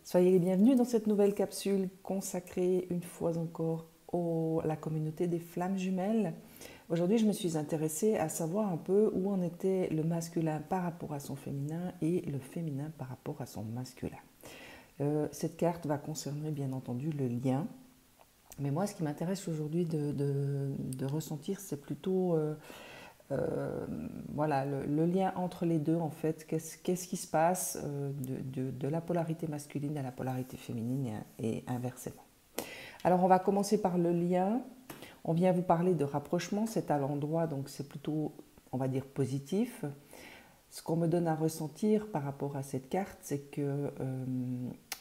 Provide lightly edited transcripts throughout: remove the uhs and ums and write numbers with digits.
Soyez les bienvenus dans cette nouvelle capsule consacrée une fois encore à la communauté des flammes jumelles. Aujourd'hui, je me suis intéressée à savoir un peu où en était le masculin par rapport à son féminin et le féminin par rapport à son masculin. Cette carte va concerner bien entendu le lien. Mais moi, ce qui m'intéresse aujourd'hui de ressentir, c'est plutôt voilà, le lien entre les deux, en fait. Qu'est-ce qui se passe de la polarité masculine à la polarité féminine et inversement. Alors, on va commencer par le lien. On vient vous parler de rapprochement, c'est à l'endroit, donc c'est plutôt, on va dire, positif. Ce qu'on me donne à ressentir par rapport à cette carte, c'est que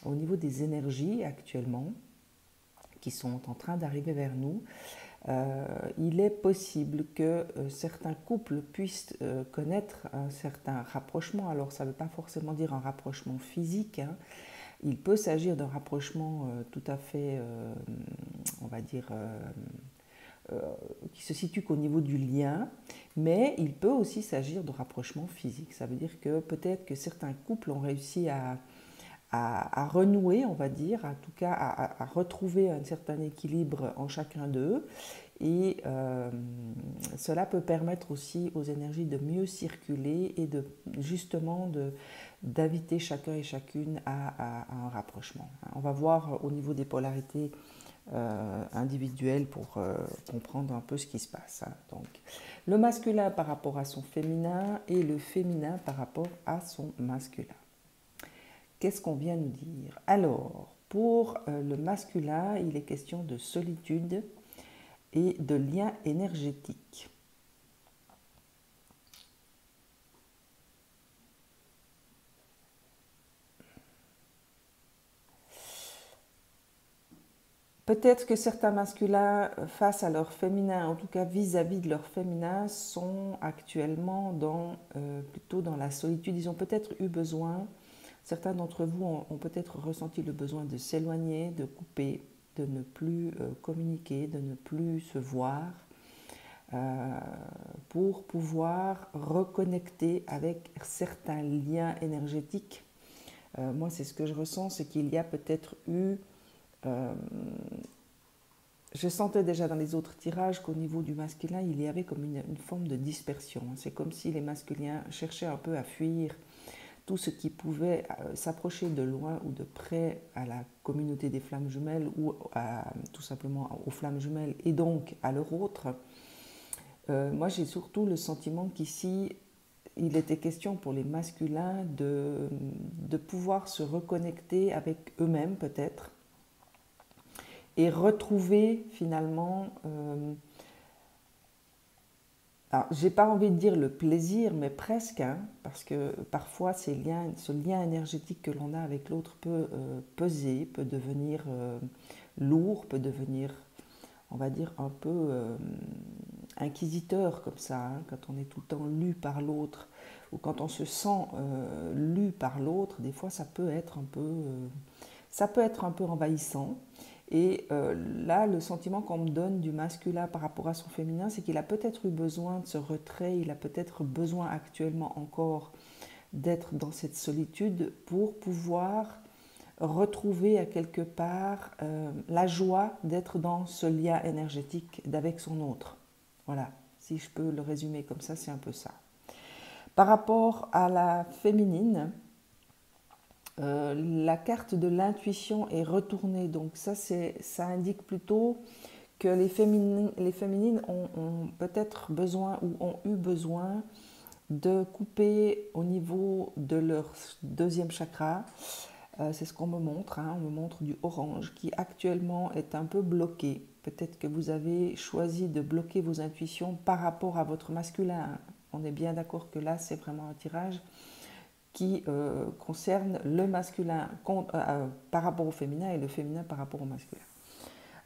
au niveau des énergies actuellement, qui sont en train d'arriver vers nous, il est possible que certains couples puissent connaître un certain rapprochement. Alors ça ne veut pas forcément dire un rapprochement physique, hein. Il peut s'agir d'un rapprochement tout à fait, on va dire, qui se situe qu'au niveau du lien, mais il peut aussi s'agir de rapprochement physique. Ça veut dire que peut-être que certains couples ont réussi à renouer, on va dire, en tout cas à retrouver un certain équilibre en chacun d'eux. Et cela peut permettre aussi aux énergies de mieux circuler et justement d'inviter chacun et chacune à un rapprochement. On va voir au niveau des polarités individuelles pour comprendre un peu ce qui se passe. Donc, le masculin par rapport à son féminin et le féminin par rapport à son masculin. Qu'est-ce qu'on vient nous dire? Alors, pour le masculin, il est question de solitude et de lien énergétique. Peut-être que certains masculins, face à leur féminin, en tout cas vis-à-vis de leur féminin, sont actuellement plutôt dans la solitude. Ils ont peut-être eu besoin, certains d'entre vous ont peut-être ressenti le besoin de s'éloigner, de couper, de ne plus communiquer, de ne plus se voir, pour pouvoir reconnecter avec certains liens énergétiques. Moi, c'est ce que je ressens, c'est qu'il y a peut-être eu... je sentais déjà dans les autres tirages qu'au niveau du masculin, il y avait comme une forme de dispersion. C'est comme si les masculins cherchaient un peu à fuir tout ce qui pouvait s'approcher de loin ou de près à la communauté des flammes jumelles ou tout simplement aux flammes jumelles et donc à leur autre. Moi, j'ai surtout le sentiment qu'ici, il était question pour les masculins de pouvoir se reconnecter avec eux-mêmes peut-être et retrouver finalement, alors j'ai pas envie de dire le plaisir, mais presque, hein, parce que parfois ce lien énergétique que l'on a avec l'autre peut peser, peut devenir lourd, peut devenir, on va dire, un peu inquisiteur comme ça, hein, quand on est tout le temps lu par l'autre ou quand on se sent lu par l'autre, des fois ça peut être un peu envahissant. Et là, le sentiment qu'on me donne du masculin par rapport à son féminin, c'est qu'il a peut-être eu besoin de ce retrait, il a peut-être besoin actuellement encore d'être dans cette solitude pour pouvoir retrouver à quelque part la joie d'être dans ce lien énergétique avec son autre. Voilà, si je peux le résumer comme ça, c'est un peu ça. Par rapport à la féminine, la carte de l'intuition est retournée. Donc ça indique plutôt que les féminines ont peut-être besoin ou ont eu besoin de couper au niveau de leur deuxième chakra. C'est ce qu'on me montre, hein. On me montre du orange qui actuellement est un peu bloqué. Peut-être que vous avez choisi de bloquer vos intuitions par rapport à votre masculin. On est bien d'accord que là, c'est vraiment un tirage qui concerne le masculin par rapport au féminin et le féminin par rapport au masculin.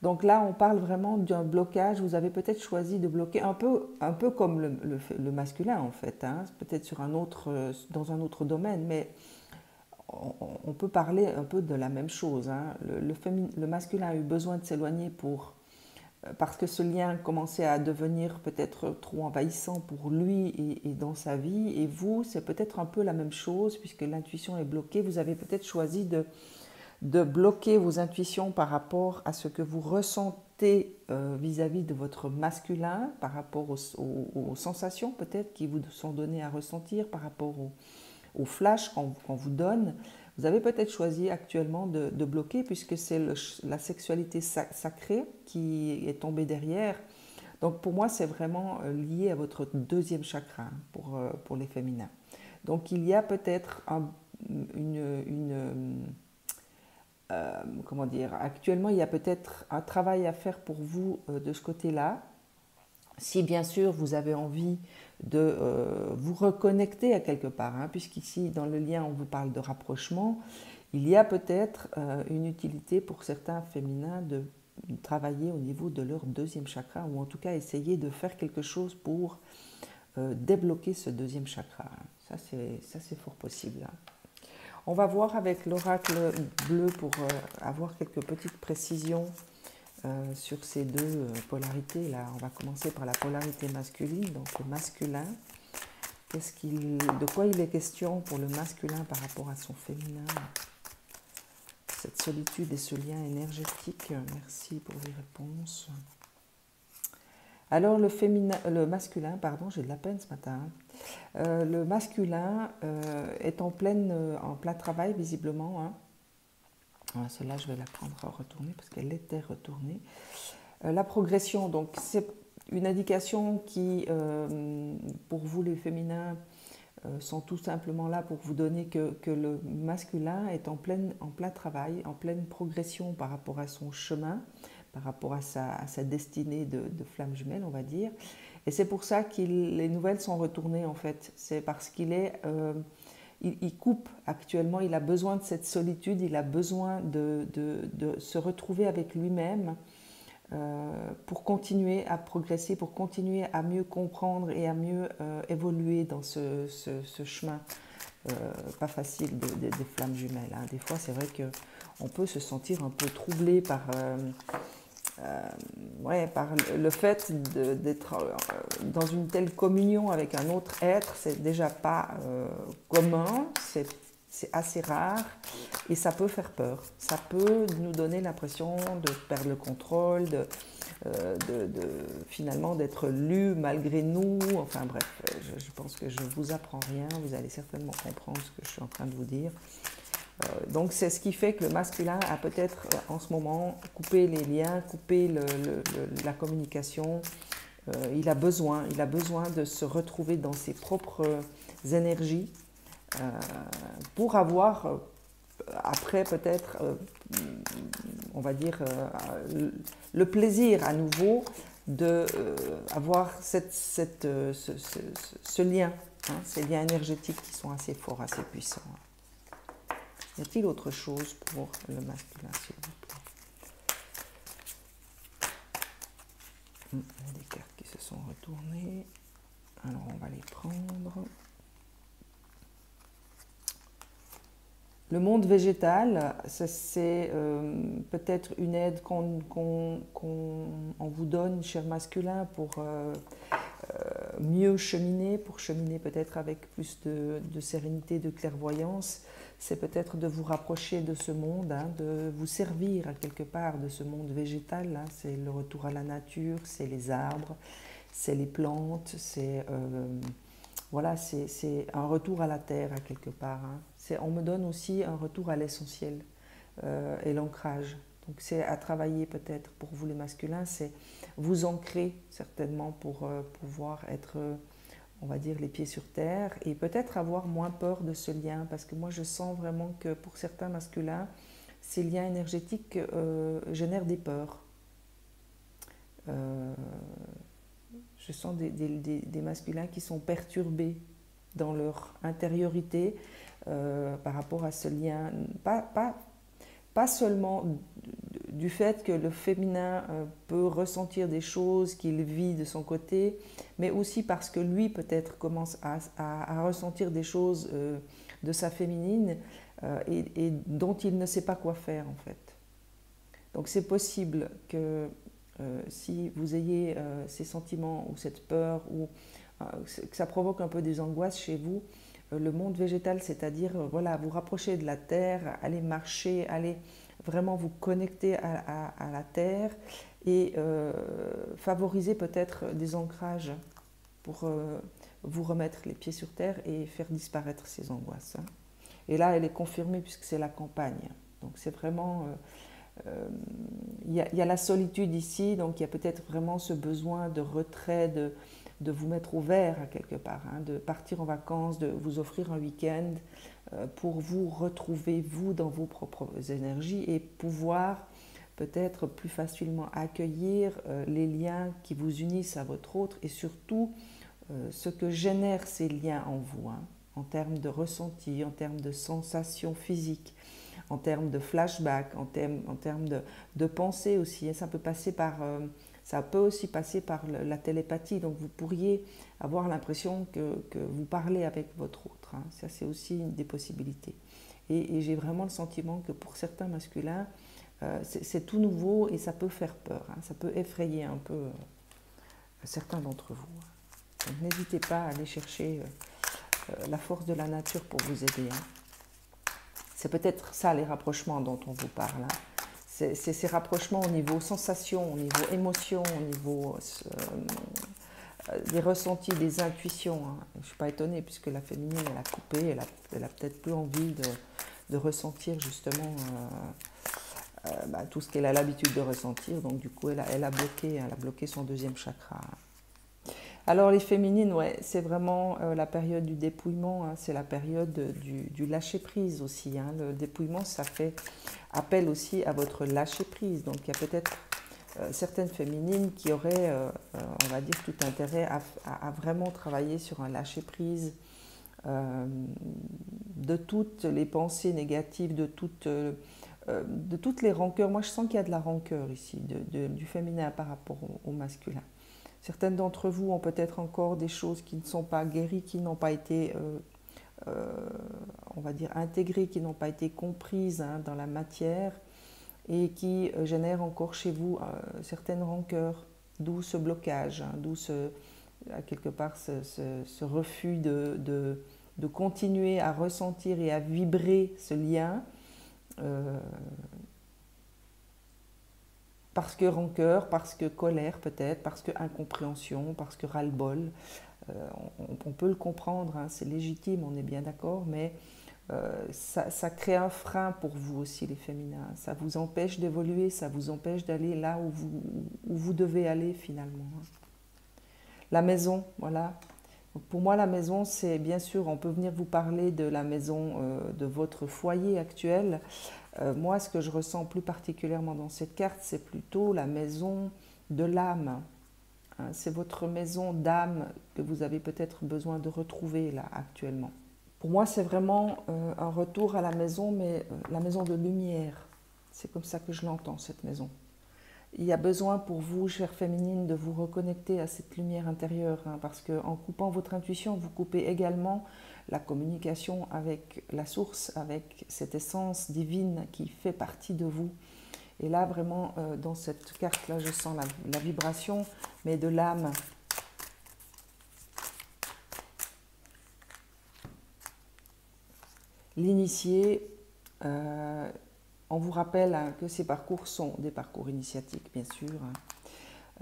Donc là, on parle vraiment d'un blocage. Vous avez peut-être choisi de bloquer un peu comme le masculin en fait, hein, peut-être dans un autre domaine, mais on peut parler un peu de la même chose, hein. Le masculin a eu besoin de s'éloigner parce que ce lien commençait à devenir peut-être trop envahissant pour lui et dans sa vie. Et vous, c'est peut-être un peu la même chose, puisque l'intuition est bloquée. Vous avez peut-être choisi de bloquer vos intuitions par rapport à ce que vous ressentez vis-à-vis de votre masculin, par rapport aux sensations peut-être qui vous sont données à ressentir, par rapport au flash qu'on vous donne. Vous avez peut-être choisi actuellement de bloquer puisque c'est la sexualité sacrée qui est tombée derrière. Donc pour moi, c'est vraiment lié à votre deuxième chakra pour les féminins. Donc il y a peut-être comment dire, actuellement il y a peut-être un travail à faire pour vous de ce côté-là. Si bien sûr vous avez envie de vous reconnecter à quelque part, hein, puisqu'ici dans le lien on vous parle de rapprochement, il y a peut-être une utilité pour certains féminins de travailler au niveau de leur deuxième chakra, ou en tout cas essayer de faire quelque chose pour débloquer ce deuxième chakra. Ça c'est fort possible. Hein. On va voir avec l'oracle bleu pour avoir quelques petites précisions sur ces deux polarités. Là, on va commencer par la polarité masculine, donc le masculin. De quoi il est question pour le masculin par rapport à son féminin? Cette solitude et ce lien énergétique. Merci pour les réponses. Alors le masculin, pardon, j'ai de la peine ce matin. Le masculin est en plein travail visiblement. Hein. Celle-là, je vais la prendre à retourner parce qu'elle était retournée. La progression, donc c'est une indication qui, pour vous les féminins, sont tout simplement là pour vous donner que le masculin est en plein travail, en pleine progression par rapport à son chemin, par rapport à sa destinée de flamme jumelle, on va dire. Et c'est pour ça que les nouvelles sont retournées en fait. C'est parce il coupe actuellement, il a besoin de cette solitude, il a besoin de se retrouver avec lui-même pour continuer à progresser, pour continuer à mieux comprendre et à mieux évoluer dans ce chemin pas facile des flammes jumelles. Hein. Des fois, c'est vrai qu'on peut se sentir un peu troublé par le fait d'être dans une telle communion avec un autre être. C'est déjà pas commun, c'est assez rare et ça peut faire peur. Ça peut nous donner l'impression de perdre le contrôle, finalement d'être lu malgré nous. Enfin bref, je pense que je ne vous apprends rien, vous allez certainement comprendre ce que je suis en train de vous dire. Donc c'est ce qui fait que le masculin a peut-être en ce moment coupé les liens, coupé la communication. Il a besoin de se retrouver dans ses propres énergies pour avoir après peut-être, on va dire, le plaisir à nouveau d'avoir ce lien, hein, ces liens énergétiques qui sont assez forts, assez puissants. Y a-t-il autre chose pour le masculin, s'il vous plaît? Il y a des cartes qui se sont retournées. Alors, on va les prendre. Le monde végétal, c'est peut-être une aide qu'on vous donne, cher masculin, pour mieux cheminer, pour cheminer peut-être avec plus de sérénité, de clairvoyance. C'est peut-être de vous rapprocher de ce monde, hein, de vous servir à quelque part de ce monde végétal. Hein. C'est le retour à la nature, c'est les arbres, c'est les plantes, c'est un retour à la terre à quelque part. Hein. On me donne aussi un retour à l'essentiel et l'ancrage. Donc c'est à travailler peut-être pour vous les masculins, c'est vous ancrer certainement pour pouvoir être, on va dire, les pieds sur terre et peut-être avoir moins peur de ce lien, parce que moi je sens vraiment que pour certains masculins, ces liens énergétiques génèrent des peurs. Je sens des masculins qui sont perturbés dans leur intériorité par rapport à ce lien, pas seulement du fait que le féminin peut ressentir des choses qu'il vit de son côté, mais aussi parce que lui peut-être commence à ressentir des choses de sa féminine et dont il ne sait pas quoi faire en fait. Donc c'est possible que si vous ayez ces sentiments ou cette peur ou que ça provoque un peu des angoisses chez vous, le monde végétal, c'est-à-dire voilà, vous rapprocher de la terre, aller marcher, aller vraiment vous connecter à la terre et favoriser peut-être des ancrages pour vous remettre les pieds sur terre et faire disparaître ces angoisses, hein. Et là, elle est confirmée puisque c'est la campagne. Donc c'est vraiment... il y a la solitude ici, donc il y a peut-être vraiment ce besoin de retrait, de vous mettre au vert quelque part, hein, de partir en vacances, de vous offrir un week-end pour vous retrouver, vous, dans vos propres énergies et pouvoir peut-être plus facilement accueillir les liens qui vous unissent à votre autre et surtout ce que génèrent ces liens en vous, hein, en termes de ressenti, en termes de sensations physiques, en termes de flashback, en termes de pensée aussi. Et ça peut passer par, ça peut aussi passer par la télépathie. Donc vous pourriez avoir l'impression que vous parlez avec votre autre, hein. Ça, c'est aussi une des possibilités. Et j'ai vraiment le sentiment que pour certains masculins, c'est tout nouveau et ça peut faire peur, hein. Ça peut effrayer un peu certains d'entre vous. Donc n'hésitez pas à aller chercher la force de la nature pour vous aider, hein. C'est peut-être ça les rapprochements dont on vous parle, hein. C'est ces rapprochements au niveau sensation, au niveau émotion, au niveau des ressentis, des intuitions, hein. Je ne suis pas étonnée puisque la féminine, elle a coupé, elle a peut-être plus envie de ressentir justement tout ce qu'elle a l'habitude de ressentir. Donc du coup, elle a bloqué son deuxième chakra. Alors les féminines, ouais, c'est vraiment la période du dépouillement, hein, c'est la période du lâcher-prise aussi, hein. Le dépouillement, ça fait appel aussi à votre lâcher-prise. Donc il y a peut-être certaines féminines qui auraient, on va dire, tout intérêt à vraiment travailler sur un lâcher-prise de toutes les pensées négatives, de toutes les rancœurs. Moi, je sens qu'il y a de la rancœur ici, du féminin par rapport au masculin. Certaines d'entre vous ont peut-être encore des choses qui ne sont pas guéries, qui n'ont pas été, on va dire, intégrées, qui n'ont pas été comprises, hein, dans la matière et qui génèrent encore chez vous certaines rancœurs, d'où ce blocage, hein, d'où quelque part ce refus de continuer à ressentir et à vibrer ce lien. Parce que rancœur, parce que colère peut-être, parce que incompréhension, parce que ras-le-bol. On peut le comprendre, hein, c'est légitime, on est bien d'accord, mais ça crée un frein pour vous aussi les féminins. Ça vous empêche d'évoluer, ça vous empêche d'aller là où vous devez aller finalement. La maison, voilà. Donc pour moi, la maison, c'est bien sûr, on peut venir vous parler de la maison de votre foyer actuel. Moi, ce que je ressens plus particulièrement dans cette carte, c'est plutôt la maison de l'âme, hein. C'est votre maison d'âme que vous avez peut-être besoin de retrouver là actuellement. Pour moi, c'est vraiment un retour à la maison, mais la maison de lumière. C'est comme ça que je l'entends, cette maison. Il y a besoin pour vous, chère féminine, de vous reconnecter à cette lumière intérieure, hein, parce qu'en coupant votre intuition, vous coupez également la communication avec la source, avec cette essence divine qui fait partie de vous. Et là, vraiment, dans cette carte-là, je sens la vibration, mais de l'âme. L'initié, on vous rappelle, hein, que ces parcours sont des parcours initiatiques, bien sûr,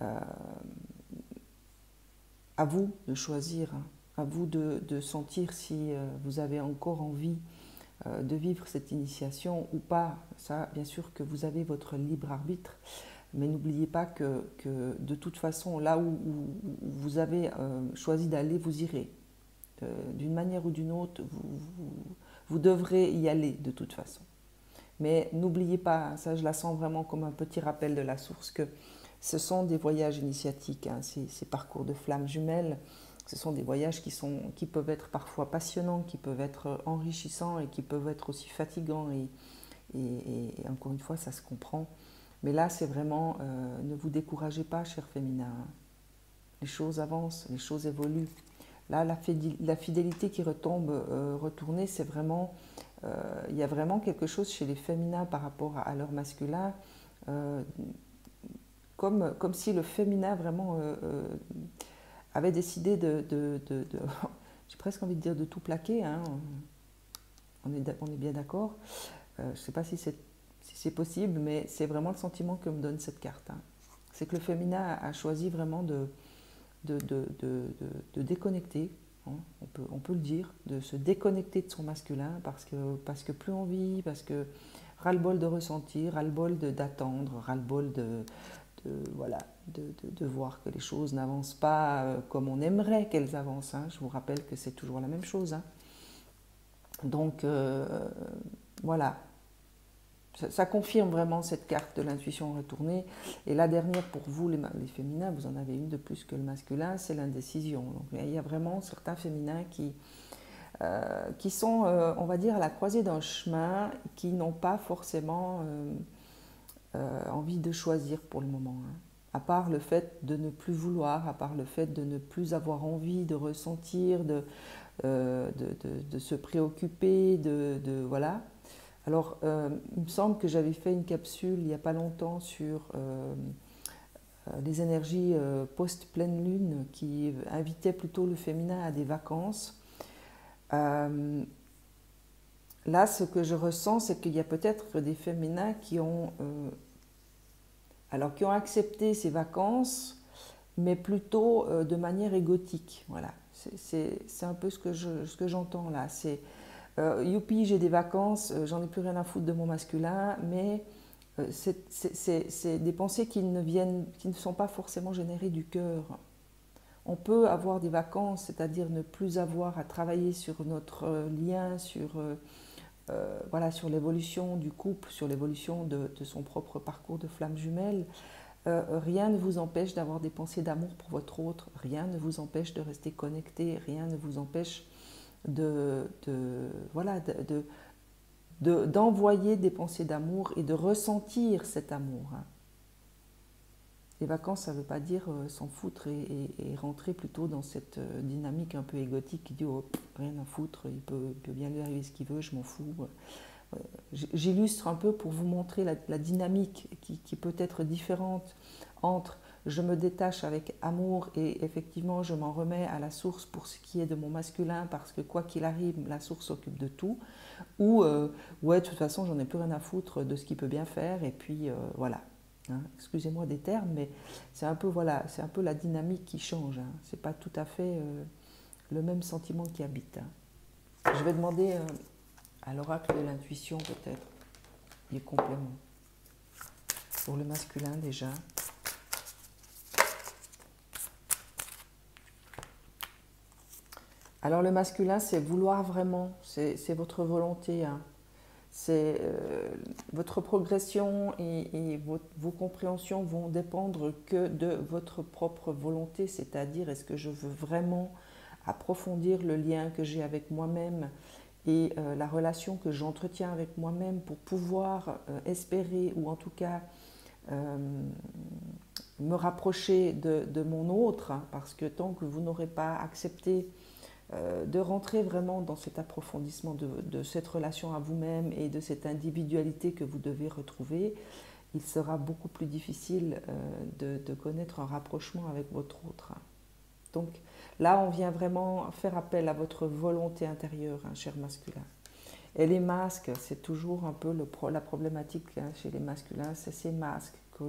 hein. À vous de choisir, hein, à vous de sentir si vous avez encore envie de vivre cette initiation ou pas. Ça, bien sûr que vous avez votre libre arbitre, mais n'oubliez pas que de toute façon, là où vous avez choisi d'aller, vous irez. D'une manière ou d'une autre, vous devrez y aller de toute façon. Mais n'oubliez pas, ça je la sens vraiment comme un petit rappel de la source, que ce sont des voyages initiatiques, hein, ces parcours de flammes jumelles. Ce sont des voyages qui peuvent être parfois passionnants, qui peuvent être enrichissants et qui peuvent être aussi fatigants. Et encore une fois, ça se comprend. Mais là, c'est vraiment, ne vous découragez pas, cher féminin. Les choses avancent, les choses évoluent. Là, la fidélité qui retombe retournée, c'est vraiment... il y a vraiment quelque chose chez les féminins par rapport à leur masculin, comme si le féminin vraiment avait décidé j'ai presque envie de dire de tout plaquer, hein, on est bien d'accord. Je ne sais pas si c'est possible, mais c'est vraiment le sentiment que me donne cette carte, hein. C'est que le féminin a choisi vraiment de déconnecter, hein, on peut le dire, de se déconnecter de son masculin parce que plus on vit, parce que ras-le-bol de ressentir, ras-le-bol d'attendre, ras-le-bol voilà, de voir que les choses n'avancent pas comme on aimerait qu'elles avancent, hein. Je vous rappelle que c'est toujours la même chose, hein. Donc voilà, ça confirme vraiment cette carte de l'intuition retournée. Et la dernière pour vous, les féminins, vous en avez une de plus que le masculin, c'est l'indécision. Donc il y a vraiment certains féminins qui sont, on va dire, à la croisée d'un chemin, qui n'ont pas forcément envie de choisir pour le moment, hein. À part le fait de ne plus vouloir, à part le fait de ne plus avoir envie de ressentir, de se préoccuper, voilà. Alors, il me semble que j'avais fait une capsule il n'y a pas longtemps sur les énergies post-pleine lune qui invitaient plutôt le féminin à des vacances. Là, ce que je ressens, c'est qu'il y a peut-être des féminins qui ont accepté ces vacances, mais plutôt de manière égotique. Voilà, c'est un peu ce que j'entends là. C'est youpi, j'ai des vacances, j'en ai plus rien à foutre de mon masculin, mais c'est des pensées qui ne sont pas forcément générées du cœur. On peut avoir des vacances, c'est-à-dire ne plus avoir à travailler sur notre lien, voilà, sur l'évolution du couple, sur l'évolution de son propre parcours de flamme jumelle. Rien ne vous empêche d'avoir des pensées d'amour pour votre autre, rien ne vous empêche de rester connecté, rien ne vous empêche d'envoyer des pensées d'amour et de ressentir cet amour, hein. Les vacances, ça ne veut pas dire s'en foutre et rentrer plutôt dans cette dynamique un peu égotique qui dit oh, rien à foutre, il peut bien lui arriver ce qu'il veut, je m'en fous. J'illustre un peu pour vous montrer la dynamique qui peut être différente entre je me détache avec amour et effectivement je m'en remets à la source pour ce qui est de mon masculin parce que quoi qu'il arrive, la source s'occupe de tout, ou ouais, de toute façon j'en ai plus rien à foutre de ce qu'il peut bien faire et puis voilà. Hein, excusez-moi des termes, mais c'est un peu, voilà, c'est un peu la dynamique qui change, hein. C'est pas tout à fait le même sentiment qui habite, hein. Je vais demander à l'oracle de l'intuition peut-être des compléments. Pour le masculin déjà. Alors le masculin, c'est vouloir vraiment, c'est votre volonté, hein. C'est votre progression et vos compréhensions vont dépendre que de votre propre volonté, c'est-à-dire est-ce que je veux vraiment approfondir le lien que j'ai avec moi-même et la relation que j'entretiens avec moi-même pour pouvoir espérer ou en tout cas me rapprocher de mon autre, hein, parce que tant que vous n'aurez pas accepté de rentrer vraiment dans cet approfondissement de cette relation à vous-même et de cette individualité que vous devez retrouver, il sera beaucoup plus difficile de connaître un rapprochement avec votre autre. Donc là, on vient vraiment faire appel à votre volonté intérieure, hein, cher masculin. Et les masques, c'est toujours un peu la problématique, hein, chez les masculins, c'est ces masques que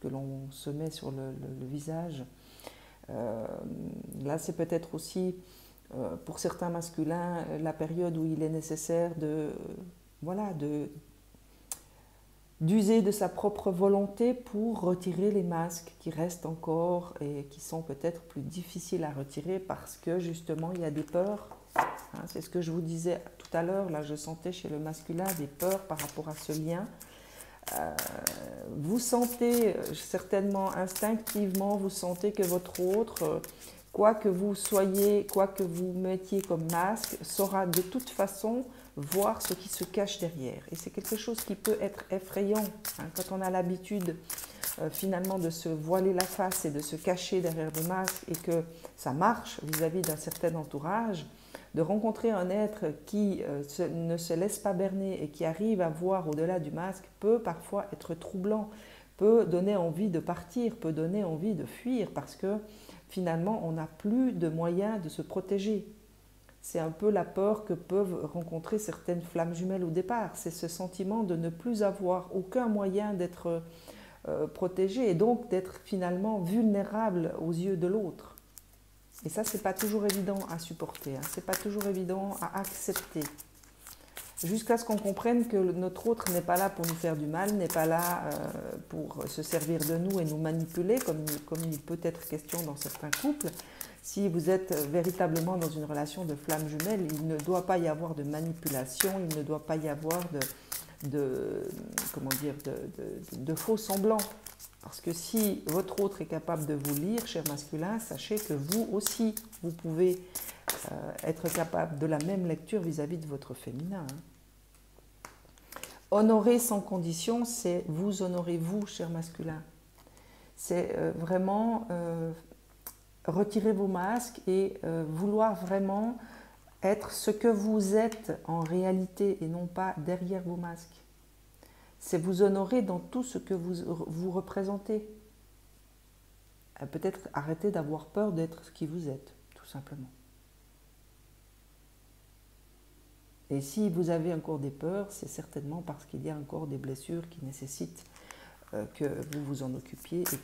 l'on se met sur le visage. Là, c'est peut-être aussi pour certains masculins, la période où il est nécessaire d'user de sa propre volonté pour retirer les masques qui restent encore et qui sont peut-être plus difficiles à retirer parce que justement il y a des peurs. Hein, c'est ce que je vous disais tout à l'heure, là je sentais chez le masculin des peurs par rapport à ce lien. Vous sentez certainement instinctivement, vous sentez que votre autre, quoi que vous soyez, quoi que vous mettiez comme masque, saura de toute façon voir ce qui se cache derrière. Et c'est quelque chose qui peut être effrayant, hein, quand on a l'habitude finalement de se voiler la face et de se cacher derrière le masque et que ça marche vis-à-vis d'un certain entourage. De rencontrer un être qui ne se laisse pas berner et qui arrive à voir au-delà du masque peut parfois être troublant, peut donner envie de partir, peut donner envie de fuir parce que finalement on n'a plus de moyens de se protéger. C'est un peu la peur que peuvent rencontrer certaines flammes jumelles au départ. C'est ce sentiment de ne plus avoir aucun moyen d'être protégé et donc d'être finalement vulnérable aux yeux de l'autre. Et ça, c'est pas toujours évident à supporter, hein. C'est pas toujours évident à accepter. Jusqu'à ce qu'on comprenne que notre autre n'est pas là pour nous faire du mal, n'est pas là pour se servir de nous et nous manipuler, comme il peut être question dans certains couples. Si vous êtes véritablement dans une relation de flamme jumelle, il ne doit pas y avoir de manipulation, il ne doit pas y avoir de faux semblants. Parce que si votre autre est capable de vous lire, cher masculin, sachez que vous aussi, vous pouvez être capable de la même lecture vis-à-vis de votre féminin, hein. Honorer sans condition, c'est vous honorer vous, cher masculin. C'est vraiment retirer vos masques et vouloir vraiment être ce que vous êtes en réalité et non pas derrière vos masques. C'est vous honorer dans tout ce que vous représentez. Peut-être arrêter d'avoir peur d'être ce qui vous êtes, tout simplement. Et si vous avez encore des peurs, c'est certainement parce qu'il y a encore des blessures qui nécessitent que vous vous en occupiez et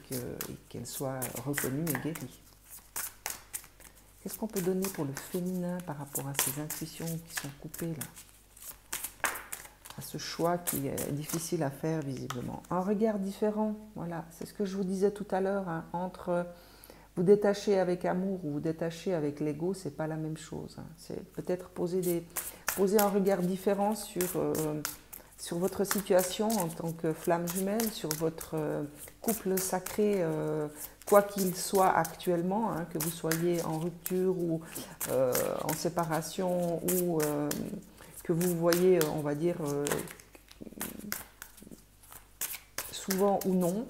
qu'elles soient reconnues et guéries. Qu'est-ce qu'on peut donner pour le féminin par rapport à ces intuitions qui sont coupées là, à ce choix qui est difficile à faire visiblement? Un regard différent, voilà, c'est ce que je vous disais tout à l'heure, hein, entre vous détacher avec amour ou vous détacher avec l'ego, c'est pas la même chose, hein. C'est peut-être poser un regard différent sur votre situation en tant que flamme jumelle, sur votre couple sacré, quoi qu'il soit actuellement, hein, que vous soyez en rupture ou en séparation ou que vous voyez, on va dire, souvent ou non.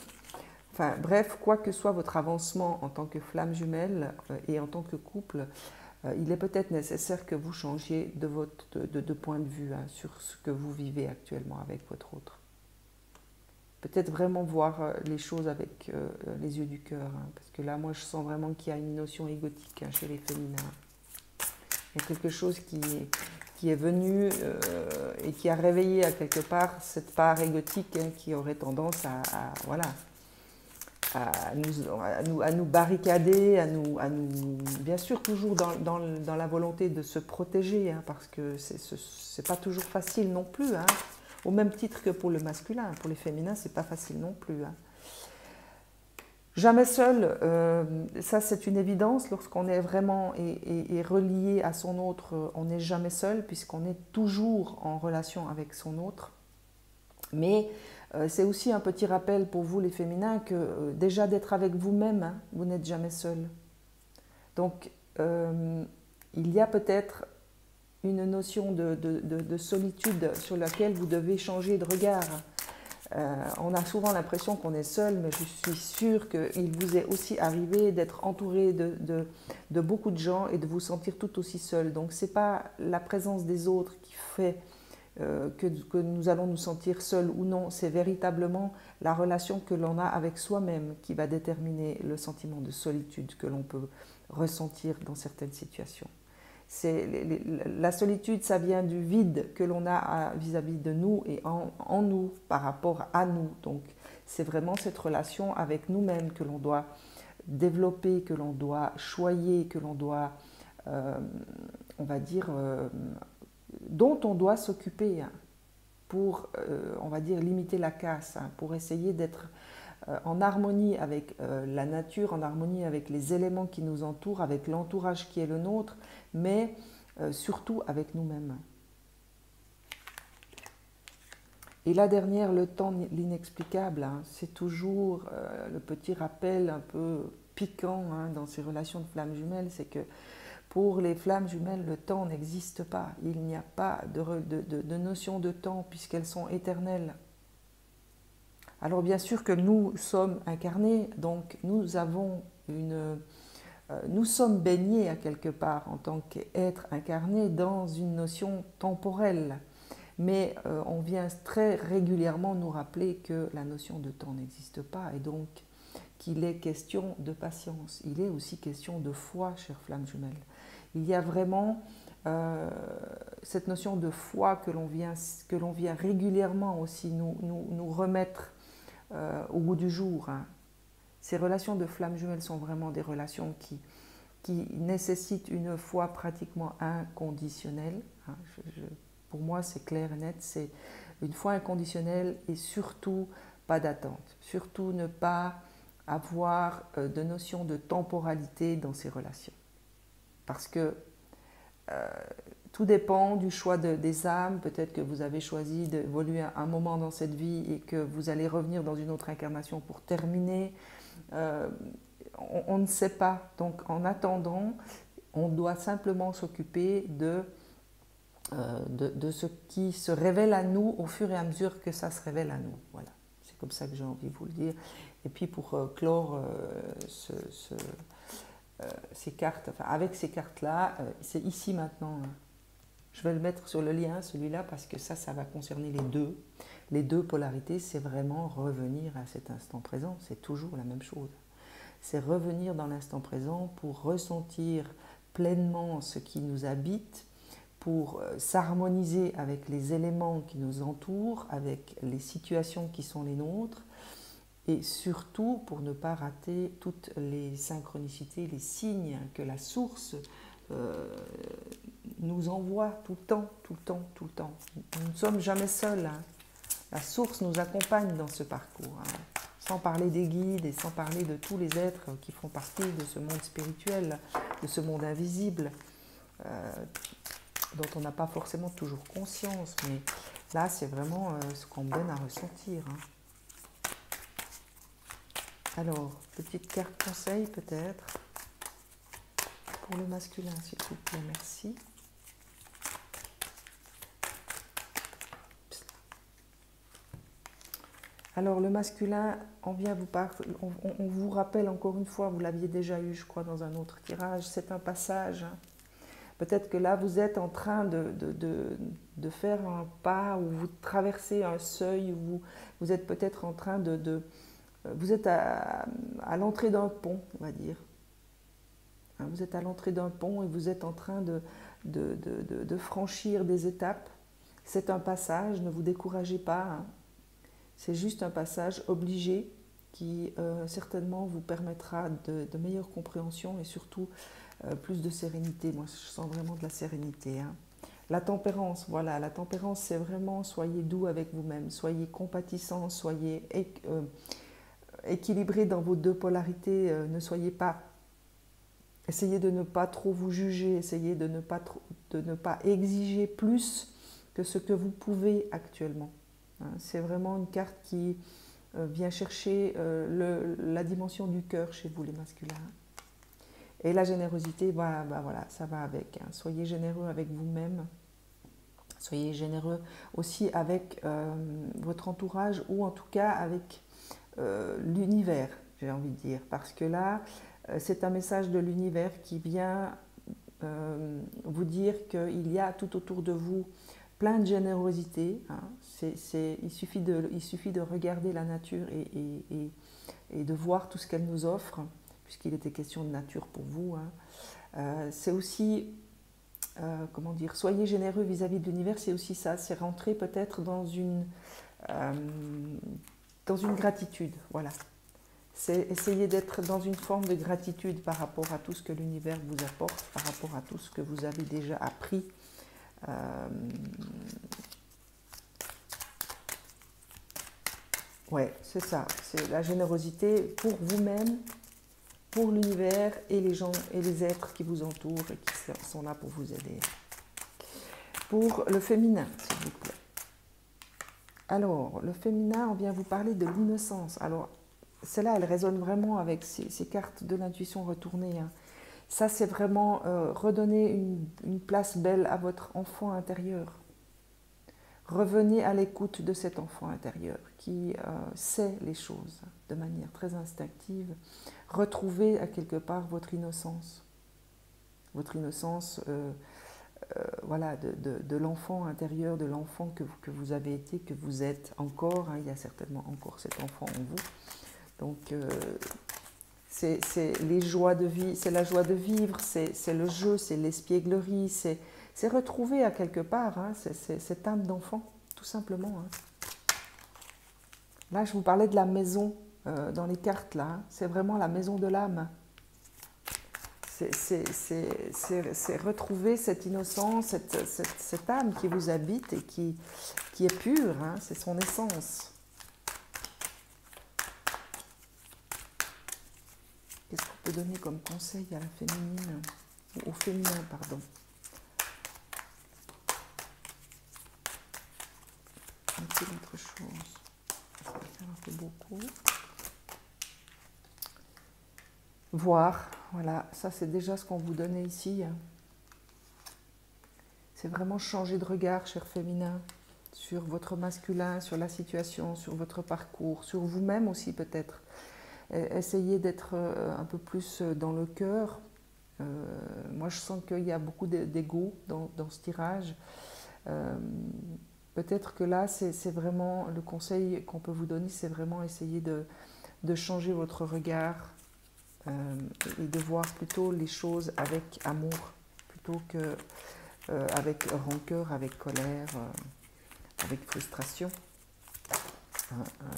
Enfin bref, quoi que soit votre avancement en tant que flamme jumelle et en tant que couple, il est peut-être nécessaire que vous changiez de point de vue, hein, sur ce que vous vivez actuellement avec votre autre. Peut-être vraiment voir les choses avec les yeux du cœur, hein, parce que là, moi, je sens vraiment qu'il y a une notion égotique, hein, chez les féminins. Il y a quelque chose qui est venu et qui a réveillé à quelque part cette part égotique, hein, qui aurait tendance à nous barricader, bien sûr toujours dans la volonté de se protéger, hein, parce que c'est pas toujours facile non plus, hein, au même titre que pour le masculin, pour les féminins c'est pas facile non plus, hein. Jamais seul, ça c'est une évidence, lorsqu'on est vraiment et relié à son autre, on n'est jamais seul puisqu'on est toujours en relation avec son autre, mais c'est aussi un petit rappel pour vous les féminins que déjà d'être avec vous-même, hein, vous n'êtes jamais seul. Donc il y a peut-être une notion de solitude sur laquelle vous devez changer de regard. On a souvent l'impression qu'on est seul, mais je suis sûre qu'il vous est aussi arrivé d'être entouré de beaucoup de gens et de vous sentir tout aussi seul. Donc ce n'est pas la présence des autres qui fait que nous allons nous sentir seuls ou non, c'est véritablement la relation que l'on a avec soi-même qui va déterminer le sentiment de solitude que l'on peut ressentir dans certaines situations. La solitude, ça vient du vide que l'on a vis-à-vis de nous et en nous par rapport à nous. Donc c'est vraiment cette relation avec nous-mêmes que l'on doit développer, que l'on doit choyer, que l'on doit, on va dire, dont on doit s'occuper, hein, pour, on va dire, limiter la casse, hein, pour essayer d'être en harmonie avec la nature, en harmonie avec les éléments qui nous entourent, avec l'entourage qui est le nôtre, mais surtout avec nous-mêmes. Et la dernière, le temps, l'inexplicable, hein, c'est toujours le petit rappel un peu piquant, hein, dans ces relations de flammes jumelles, c'est que pour les flammes jumelles, le temps n'existe pas. Il n'y a pas de notion de temps puisqu'elles sont éternelles. Alors bien sûr que nous sommes incarnés, donc nous sommes baignés à quelque part en tant qu'êtres incarnés dans une notion temporelle. Mais on vient très régulièrement nous rappeler que la notion de temps n'existe pas et donc qu'il est question de patience. Il est aussi question de foi, chère flamme jumelle. Il y a vraiment cette notion de foi que l'on vient régulièrement aussi nous remettre au goût du jour. Hein. Ces relations de flammes jumelles sont vraiment des relations qui nécessitent une foi pratiquement inconditionnelle. Hein. Pour moi, c'est clair et net, c'est une foi inconditionnelle et surtout pas d'attente. Surtout ne pas avoir de notion de temporalité dans ces relations. Parce que tout dépend du choix des âmes. Peut-être que vous avez choisi d'évoluer un moment dans cette vie et que vous allez revenir dans une autre incarnation pour terminer. On ne sait pas. Donc en attendant, on doit simplement s'occuper de ce qui se révèle à nous au fur et à mesure que ça se révèle à nous. Voilà, c'est comme ça que j'ai envie de vous le dire. Et puis pour clore ces cartes, enfin avec ces cartes-là, c'est ici maintenant. Je vais le mettre sur le lien, celui-là, parce que ça va concerner les deux. Les deux polarités, c'est vraiment revenir à cet instant présent. C'est toujours la même chose. C'est revenir dans l'instant présent pour ressentir pleinement ce qui nous habite, pour s'harmoniser avec les éléments qui nous entourent, avec les situations qui sont les nôtres, et surtout pour ne pas rater toutes les synchronicités, les signes que la source nous envoie tout le temps, tout le temps, tout le temps. Nous ne sommes jamais seuls. Hein. La source nous accompagne dans ce parcours. Hein. Sans parler des guides et sans parler de tous les êtres qui font partie de ce monde spirituel, de ce monde invisible, dont on n'a pas forcément toujours conscience. Mais là, c'est vraiment ce qu'on me donne à ressentir. Hein. Alors, petite carte conseil peut-être pour le masculin, s'il vous plaît, merci. Alors le masculin, on vous rappelle encore une fois, vous l'aviez déjà eu je crois dans un autre tirage, c'est un passage. Hein. Peut-être que là vous êtes en train de faire un pas ou vous traversez un seuil, ou vous êtes peut-être en train vous êtes à l'entrée d'un pont, on va dire. Hein, vous êtes à l'entrée d'un pont et vous êtes en train de franchir des étapes. C'est un passage, ne vous découragez pas. Hein. C'est juste un passage obligé qui certainement vous permettra de meilleure compréhension et surtout plus de sérénité. Moi, je sens vraiment de la sérénité. Hein. La tempérance, voilà, la tempérance, c'est vraiment soyez doux avec vous-même, soyez compatissants, soyez équilibrés dans vos deux polarités, ne soyez pas, essayez de ne pas trop vous juger, essayez de ne pas exiger plus que ce que vous pouvez actuellement. C'est vraiment une carte qui vient chercher la dimension du cœur chez vous, les masculins. Et la générosité, voilà, ça va avec. Hein. Soyez généreux avec vous-même. Soyez généreux aussi avec votre entourage ou en tout cas avec l'univers, j'ai envie de dire. Parce que là, c'est un message de l'univers qui vient vous dire qu'il y a tout autour de vous plein de générosité. Hein. Il suffit de regarder la nature et de voir tout ce qu'elle nous offre, puisqu'il était question de nature pour vous. Hein. C'est aussi, comment dire, soyez généreux vis-à-vis de l'univers, c'est aussi ça, c'est rentrer peut-être dans une gratitude. Voilà. C'est essayer d'être dans une forme de gratitude par rapport à tout ce que l'univers vous apporte, par rapport à tout ce que vous avez déjà appris. Ouais, c'est ça, c'est la générosité pour vous-même, pour l'univers et les gens et les êtres qui vous entourent et qui sont là pour vous aider. Pour le féminin, s'il vous plaît. Alors, le féminin, on vient vous parler de l'innocence. Alors, celle-là, elle résonne vraiment avec ces cartes de l'intuition retournée. Hein. Ça, c'est vraiment redonner une place belle à votre enfant intérieur. Revenez à l'écoute de cet enfant intérieur qui sait les choses de manière très instinctive. Retrouvez à quelque part votre innocence. Votre innocence voilà, de l'enfant intérieur, de l'enfant que vous avez été, que vous êtes encore. Hein, il y a certainement encore cet enfant en vous. Donc, c'est les joies de vie, c'est la joie de vivre, c'est le jeu, c'est l'espièglerie, c'est retrouver à quelque part, hein, c'est cette âme d'enfant, tout simplement. Hein. Là, je vous parlais de la maison dans les cartes, là. Hein. C'est vraiment la maison de l'âme. C'est retrouver cette innocence, cette âme qui vous habite et qui est pure, hein, c'est son essence. Qu'est-ce qu'on peut donner comme conseil à la féminine, au féminin, pardon. Y a-t-il autre chose? Ça va faire un peu beaucoup. Voir, voilà, ça c'est déjà ce qu'on vous donnait ici. C'est vraiment changer de regard, cher féminin, sur votre masculin, sur la situation, sur votre parcours, sur vous-même aussi peut-être. Essayez d'être un peu plus dans le cœur. Moi je sens qu'il y a beaucoup d'ego dans ce tirage. Peut-être que là c'est vraiment le conseil qu'on peut vous donner, c'est vraiment essayer de changer votre regard et de voir plutôt les choses avec amour plutôt que avec rancœur, avec colère, avec frustration.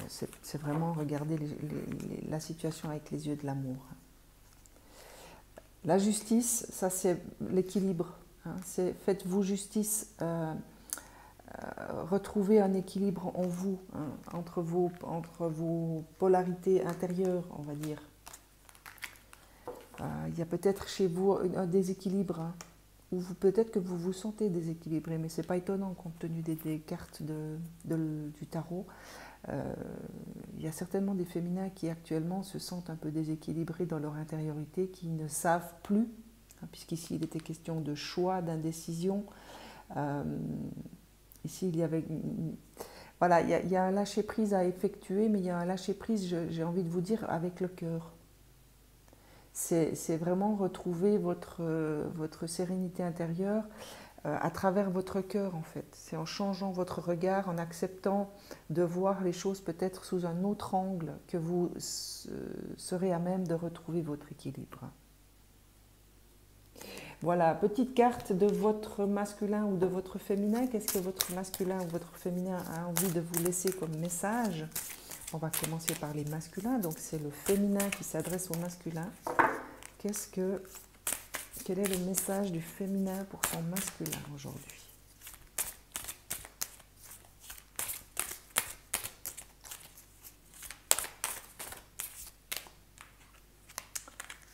C'est vraiment regarder la situation avec les yeux de l'amour. La justice, ça c'est l'équilibre. Hein, c'est faites-vous justice, retrouvez un équilibre en vous, hein, entre vos polarités intérieures, on va dire. Il y a peut-être chez vous un déséquilibre, hein, ou peut-être que vous vous sentez déséquilibré, mais ce n'est pas étonnant compte tenu des cartes du tarot. Il y a certainement des féminins qui actuellement se sentent un peu déséquilibrés dans leur intériorité, qui ne savent plus, hein, puisqu'ici il était question de choix, d'indécision. Ici il y avait... Voilà, il y a un lâcher-prise à effectuer, mais il y a un lâcher-prise, j'ai envie de vous dire, avec le cœur. C'est vraiment retrouver votre sérénité intérieure à travers votre cœur en fait. C'est en changeant votre regard, en acceptant de voir les choses peut-être sous un autre angle que vous serez à même de retrouver votre équilibre. Voilà, petite carte de votre masculin ou de votre féminin. Qu'est-ce que votre masculin ou votre féminin a envie de vous laisser comme message? On va commencer par les masculins. Donc c'est le féminin qui s'adresse au masculin. Quel est le message du féminin pour son masculin aujourd'hui?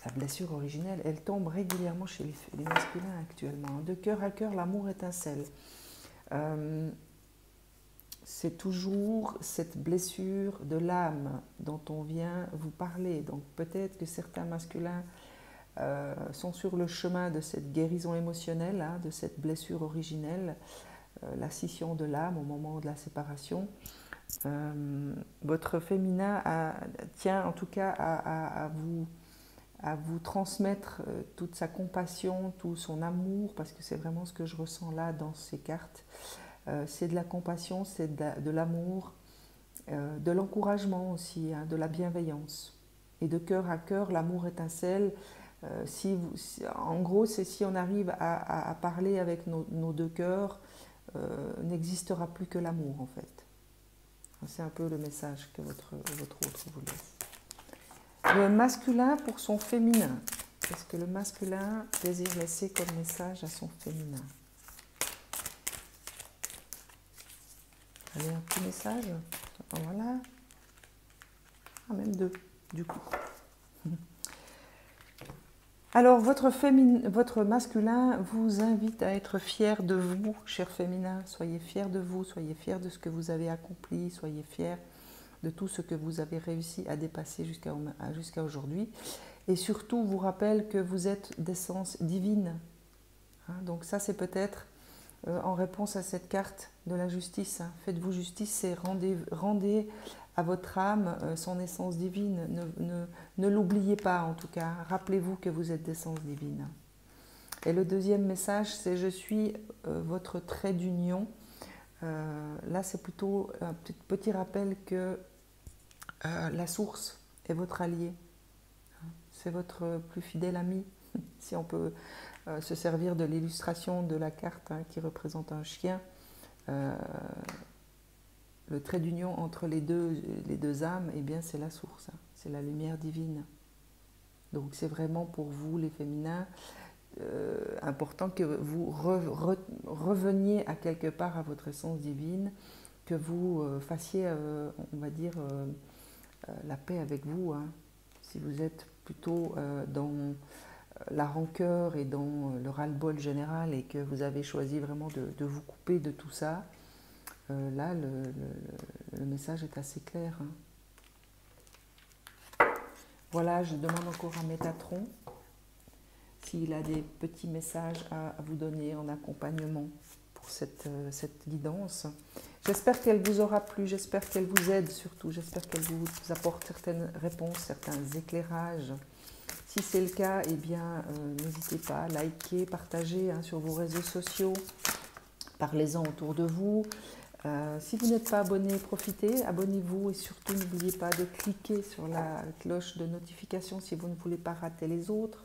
La blessure originelle, elle tombe régulièrement chez les masculins actuellement. De cœur à cœur, l'amour étincelle. C'est toujours cette blessure de l'âme dont on vient vous parler. Donc peut-être que certains masculins sont sur le chemin de cette guérison émotionnelle, hein, de cette blessure originelle, la scission de l'âme au moment de la séparation. Votre féminin tient en tout cas à vous transmettre toute sa compassion, tout son amour, parce que c'est vraiment ce que je ressens là dans ces cartes. C'est de la compassion, c'est de l'amour, de l'encouragement aussi, hein, de la bienveillance. Et de cœur à cœur, l'amour étincelle. En gros, c'est si on arrive à parler avec nos deux cœurs, n'existera plus que l'amour en fait. C'est un peu le message que votre autre vous laisse. Le masculin pour son féminin. Qu'est-ce que le masculin désire laisser comme message à son féminin? Allez, un petit message. Voilà. Ah, même deux, du coup. Alors, votre masculin vous invite à être fier de vous, cher féminin. Soyez fiers de vous, soyez fiers de ce que vous avez accompli, soyez fiers de tout ce que vous avez réussi à dépasser jusqu'à aujourd'hui. Et surtout, vous rappelle que vous êtes d'essence divine. Hein, donc ça, c'est peut-être en réponse à cette carte de la justice. Hein. Faites-vous justice, c'est rendez à votre âme son essence divine. Ne l'oubliez pas en tout cas. Rappelez-vous que vous êtes d'essence divine. Et le deuxième message, c'est « Je suis votre trait d'union ». Là, c'est plutôt un petit rappel que la source est votre allié. c'est votre plus fidèle ami, si on peut se servir de l'illustration de la carte hein, qui représente un chien. Le trait d'union entre les deux âmes, eh bien c'est la source, hein, c'est la lumière divine. Donc c'est vraiment pour vous les féminins important que vous reveniez à quelque part à votre essence divine, que vous fassiez, on va dire, la paix avec vous. Hein. Si vous êtes plutôt dans la rancœur et dans le ras-le-bol général et que vous avez choisi vraiment de vous couper de tout ça, là, le message est assez clair. Hein. Voilà, je demande encore à Métatron s'il a des petits messages à vous donner en accompagnement pour cette guidance. J'espère qu'elle vous aura plu, j'espère qu'elle vous aide surtout, j'espère qu'elle vous apporte certaines réponses, certains éclairages. Si c'est le cas, eh bien, n'hésitez pas à liker, partager hein, sur vos réseaux sociaux, parlez-en autour de vous. Si vous n'êtes pas abonné, profitez, abonnez-vous et surtout n'oubliez pas de cliquer sur la cloche de notification si vous ne voulez pas rater les autres.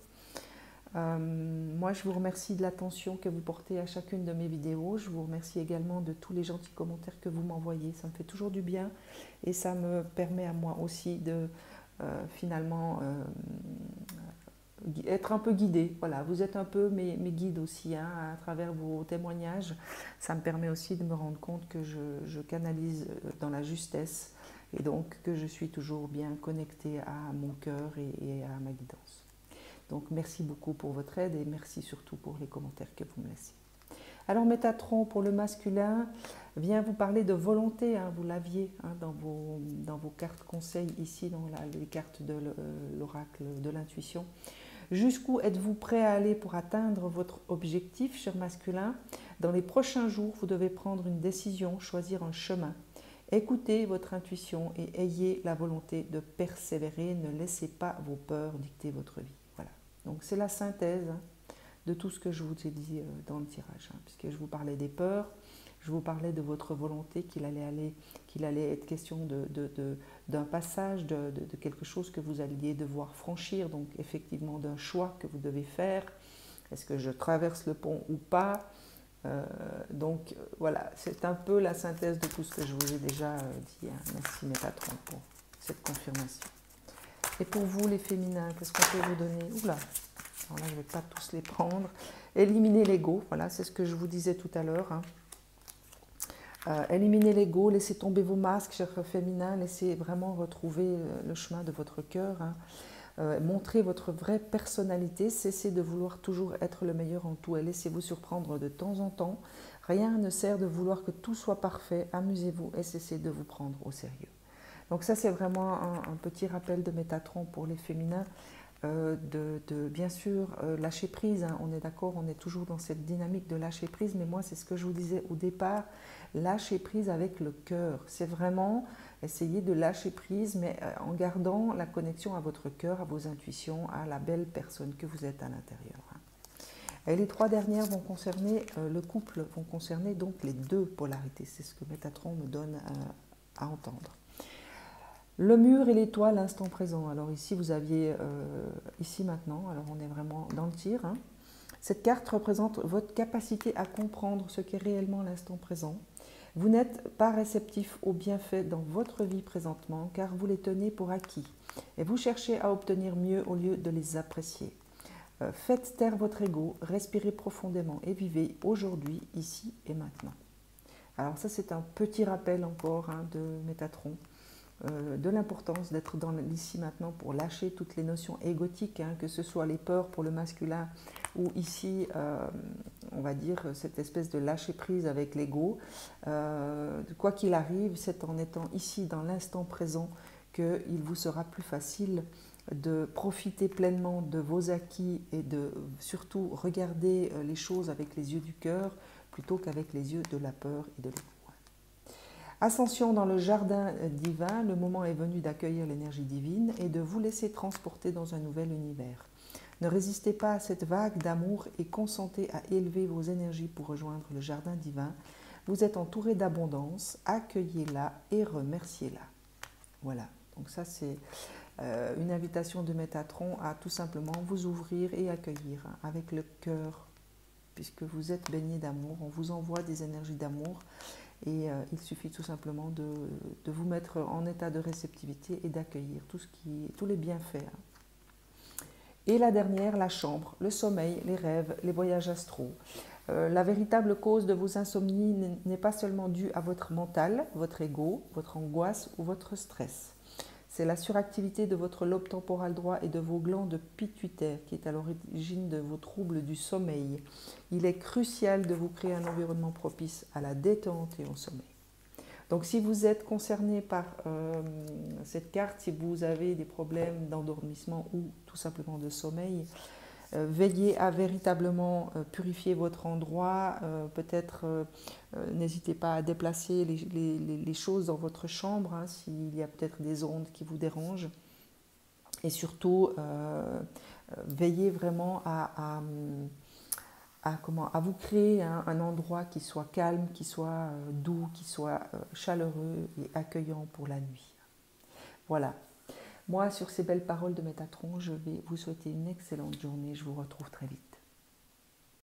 Moi, je vous remercie de l'attention que vous portez à chacune de mes vidéos. Je vous remercie également de tous les gentils commentaires que vous m'envoyez. Ça me fait toujours du bien et ça me permet à moi aussi de finalement être un peu guidée. Voilà, vous êtes un peu mes guides aussi hein, à travers vos témoignages. Ça me permet aussi de me rendre compte que je canalise dans la justesse et donc que je suis toujours bien connectée à mon cœur et à ma guidance. Donc merci beaucoup pour votre aide et merci surtout pour les commentaires que vous me laissez. Alors Métatron pour le masculin vient vous parler de volonté, hein, vous l'aviez hein, dans vos cartes conseils ici, dans les cartes de l'oracle de l'intuition. Jusqu'où êtes-vous prêt à aller pour atteindre votre objectif, cher masculin? Dans les prochains jours, vous devez prendre une décision, choisir un chemin. Écoutez votre intuition et ayez la volonté de persévérer. Ne laissez pas vos peurs dicter votre vie. Voilà. Donc c'est la synthèse hein, de tout ce que je vous ai dit dans le tirage. Hein, puisque je vous parlais des peurs, je vous parlais de votre volonté, qu'il allait être question d'un passage, de quelque chose que vous alliez devoir franchir, donc effectivement d'un choix que vous devez faire. Est-ce que je traverse le pont ou pas? Donc voilà, c'est un peu la synthèse de tout ce que je vous ai déjà dit. Hein. Merci mes patrons pour cette confirmation. Et pour vous les féminins, qu'est-ce qu'on peut vous donner? Oula, alors là je ne vais pas tous les prendre. Éliminer l'ego, voilà, c'est ce que je vous disais tout à l'heure. Hein. Éliminez l'ego, laissez tomber vos masques, chers féminins, laissez vraiment retrouver le chemin de votre cœur. Hein. Montrez votre vraie personnalité, cessez de vouloir toujours être le meilleur en tout et laissez-vous surprendre de temps en temps. Rien ne sert de vouloir que tout soit parfait, amusez-vous et cessez de vous prendre au sérieux. Donc ça c'est vraiment un petit rappel de Métatron pour les féminins. Bien sûr lâcher prise, hein, on est d'accord, on est toujours dans cette dynamique de lâcher prise, mais moi c'est ce que je vous disais au départ, lâcher prise avec le cœur, c'est vraiment essayer de lâcher prise, mais en gardant la connexion à votre cœur, à vos intuitions, à la belle personne que vous êtes à l'intérieur. Hein. Et les trois dernières vont concerner le couple, vont concerner donc les deux polarités, c'est ce que Métatron me donne à entendre. Le mur et l'étoile, l'instant présent. Alors ici, vous aviez ici maintenant, alors on est vraiment dans le tir. Hein. Cette carte représente votre capacité à comprendre ce qu'est réellement l'instant présent. Vous n'êtes pas réceptif aux bienfaits dans votre vie présentement, car vous les tenez pour acquis. Et vous cherchez à obtenir mieux au lieu de les apprécier. Faites taire votre ego, respirez profondément et vivez aujourd'hui, ici et maintenant. Alors ça, c'est un petit rappel encore hein, de Métatron. De l'importance d'être dans l'ici maintenant pour lâcher toutes les notions égotiques, hein, que ce soit les peurs pour le masculin ou ici, on va dire, cette espèce de lâcher prise avec l'ego. Quoi qu'il arrive, c'est en étant ici dans l'instant présent qu'il vous sera plus facile de profiter pleinement de vos acquis et de surtout regarder les choses avec les yeux du cœur plutôt qu'avec les yeux de la peur et de l'ego. Ascension dans le jardin divin, le moment est venu d'accueillir l'énergie divine et de vous laisser transporter dans un nouvel univers. Ne résistez pas à cette vague d'amour et consentez à élever vos énergies pour rejoindre le jardin divin. Vous êtes entouré d'abondance, accueillez-la et remerciez-la. Voilà, donc ça c'est une invitation de Métatron à tout simplement vous ouvrir et accueillir avec le cœur, puisque vous êtes baigné d'amour. On vous envoie des énergies d'amour et il suffit tout simplement de vous mettre en état de réceptivité et d'accueillir tous les bienfaits. Et la dernière, la chambre, le sommeil, les rêves, les voyages astraux. La véritable cause de vos insomnies n'est pas seulement due à votre mental, votre ego, votre angoisse ou votre stress. C'est la suractivité de votre lobe temporal droit et de vos glandes pituitaires qui est à l'origine de vos troubles du sommeil. Il est crucial de vous créer un environnement propice à la détente et au sommeil. Donc si vous êtes concerné par cette carte, si vous avez des problèmes d'endormissement ou tout simplement de sommeil, veillez à véritablement purifier votre endroit. Peut-être n'hésitez pas à déplacer les choses dans votre chambre hein, s'il y a peut-être des ondes qui vous dérangent. Et surtout, veillez vraiment à vous créer un endroit qui soit calme, qui soit doux, qui soit chaleureux et accueillant pour la nuit. Voilà. Moi, sur ces belles paroles de Métatron, je vais vous souhaiter une excellente journée. Je vous retrouve très vite.